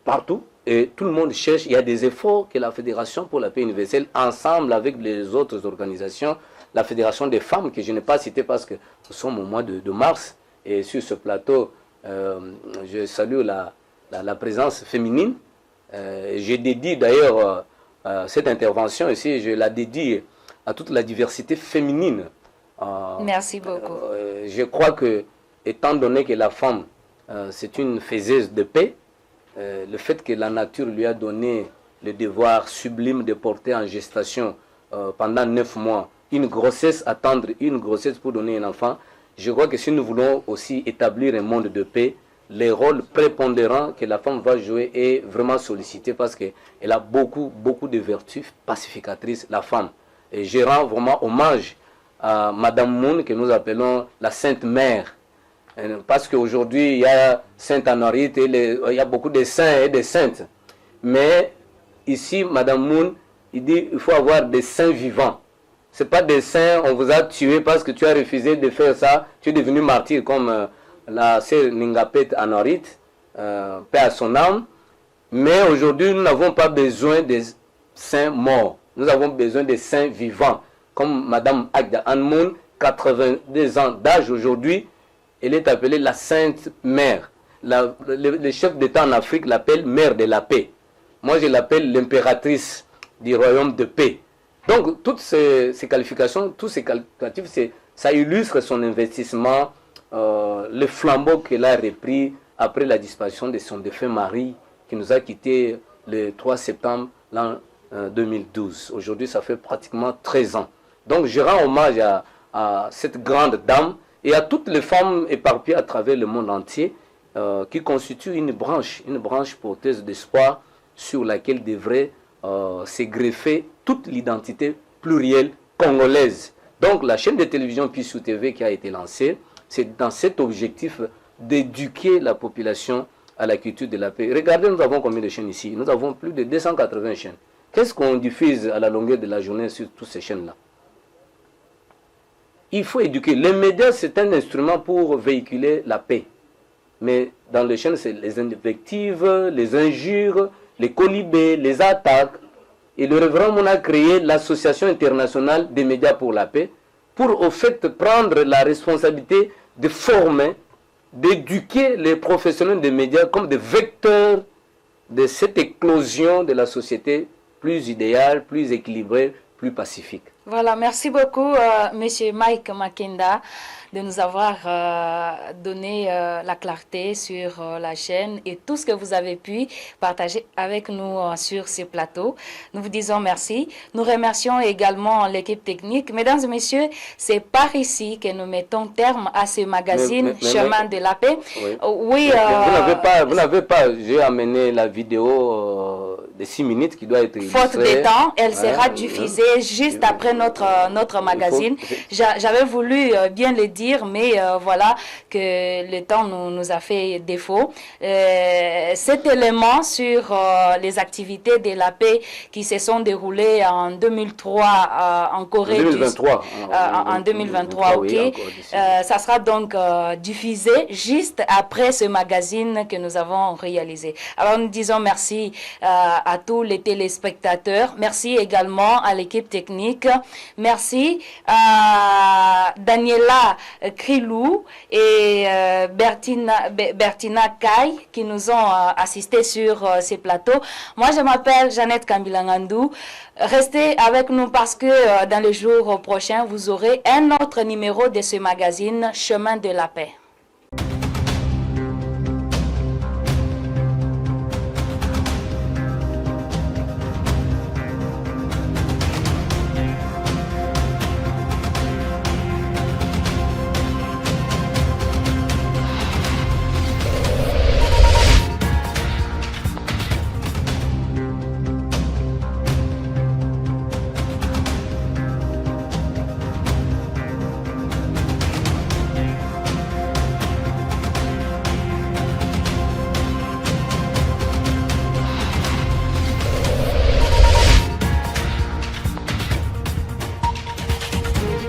partout. Et tout le monde cherche, il y a des efforts que la Fédération pour la paix universelle, ensemble avec les autres organisations, la Fédération des femmes, que je n'ai pas citée parce que nous sommes au mois de mars, et sur ce plateau, je salue la présence féminine. Je dédie d'ailleurs cette intervention ici, je la dédie à toute la diversité féminine. Merci beaucoup. Je crois que, étant donné que la femme, c'est une faiseuse de paix, le fait que la nature lui a donné le devoir sublime de porter en gestation pendant 9 mois, une grossesse, attendre une grossesse pour donner un enfant, je crois que si nous voulons aussi établir un monde de paix, les rôles prépondérants que la femme va jouer est vraiment sollicité parce qu'elle a beaucoup de vertus pacificatrices, la femme. Et je rends vraiment hommage à Madame Moon, que nous appelons la Sainte Mère. Parce qu'aujourd'hui, il y a Sainte Anorite, il y a beaucoup de saints et de saintes. Mais ici, Madame Moon, il dit qu'il faut avoir des saints vivants. Ce n'est pas des saints, on vous a tué parce que tu as refusé de faire ça, tu es devenu martyr comme la sœur Ningapet Anorite, paix à son âme. Mais aujourd'hui, nous n'avons pas besoin des saints morts. Nous avons besoin des saints vivants. Comme Madame Agda Anmoun, 82 ans d'âge aujourd'hui, elle est appelée la Sainte Mère. Le chef d'État en Afrique l'appelle Mère de la paix. Moi, je l'appelle l'impératrice du royaume de paix. Donc, toutes ces qualifications, tous ces qualificatifs, ça illustre son investissement, le flambeau qu'elle a repris après la disparition de son défunt mari, qui nous a quittés le 3 septembre l'an 2012. Aujourd'hui, ça fait pratiquement 13 ans. Donc, je rends hommage à cette grande dame et à toutes les femmes éparpillées à travers le monde entier qui constituent une branche porteuse d'espoir sur laquelle devrait se greffer toute l'identité plurielle congolaise. Donc la chaîne de télévision Pissou TV qui a été lancée, c'est dans cet objectif d'éduquer la population à la culture de la paix. Regardez, nous avons combien de chaînes ici? Nous avons plus de 280 chaînes. Qu'est-ce qu'on diffuse à la longueur de la journée sur toutes ces chaînes-là? Il faut éduquer. Les médias, c'est un instrument pour véhiculer la paix. Mais dans les chaînes, c'est les invectives, les injures, les colibés, les attaques. Et le révérend Moon a créé l'Association internationale des médias pour la paix pour au fait prendre la responsabilité de former, d'éduquer les professionnels des médias comme des vecteurs de cette éclosion de la société plus idéale, plus équilibrée, plus pacifique. Voilà, merci beaucoup, Monsieur Mike Makenda, de nous avoir donné la clarté sur la chaîne et tout ce que vous avez pu partager avec nous sur ce plateau. Nous vous disons merci. Nous remercions également l'équipe technique. Mesdames et messieurs, c'est par ici que nous mettons terme à ce magazine Chemin de la Paix. Oui, vous n'avez pas, j'ai amené la vidéo de 6 minutes qui doit être illustrée. Faute de temps, elle sera diffusée juste après notre magazine. J'avais voulu bien le dire, mais voilà que le temps nous a fait défaut. Cet élément sur les activités de la paix qui se sont déroulées en 2003 en Corée 2023. En 2023, ok. Oui, ça sera donc diffusé juste après ce magazine que nous avons réalisé. Alors nous disons merci à tous les téléspectateurs. Merci également à l'équipe technique. Merci à Daniela Krilou et Bertina Kai qui nous ont assistés sur ces plateaux. Moi, je m'appelle Jeannette Kambilangandou. Restez avec nous parce que dans les jours prochains, vous aurez un autre numéro de ce magazine Chemin de la Paix.